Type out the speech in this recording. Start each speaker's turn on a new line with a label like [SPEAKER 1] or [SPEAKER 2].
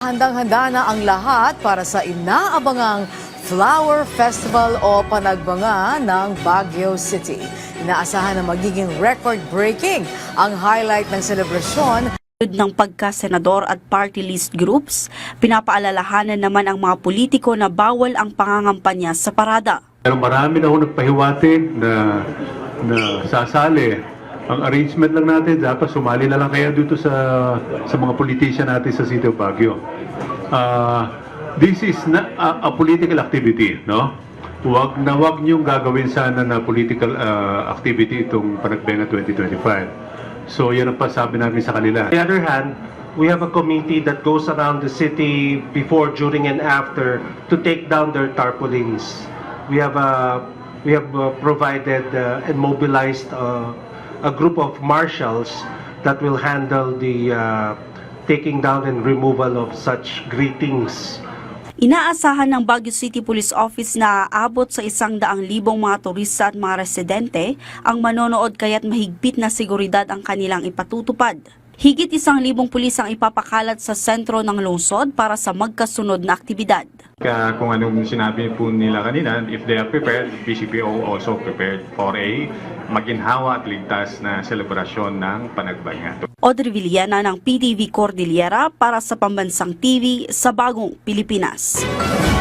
[SPEAKER 1] Handang-handa na ang lahat para sa inaabangang Flower Festival o Panagbanga ng Baguio City. Inaasahan na magiging record-breaking ang highlight ng selebrasyon.
[SPEAKER 2] Ng pagka-senador at party list groups, pinapaalalahanan naman ang mga politiko na bawal ang pangangampanya sa parada.
[SPEAKER 3] Pero marami na ho nagpahiwatig na sasali. Ang arrangement lang natin, dapat sumali na lang kayo dito sa mga politician natin sa City of Baguio. This is not a political activity, no? Huwag niyong gagawin sana na political activity itong Panagbenga 2025. So yan ang pasabi namin sa kanila.
[SPEAKER 4] On the other hand, we have a committee that goes around the city before, during, and after to take down their tarpaulins. We have provided and mobilized a group of marshals that will handle the taking down and removal of such greetings.
[SPEAKER 2] Inaasahan ng Baguio City Police Office na aabot sa 100,000 mga turista at mga residente ang manonood kaya't mahigpit na seguridad ang kanilang ipatutupad. Higit 1,000 pulis ang ipapakalat sa sentro ng lungsod para sa magkasunod na aktibidad.
[SPEAKER 5] Kung anong sinabi po nila kanina, if they are prepared, BCPO also prepared for a maginhawa at ligtas na selebrasyon ng Panagbenga.
[SPEAKER 2] Audrey Villana ng PTV Cordillera para sa Pambansang TV sa Bagong Pilipinas.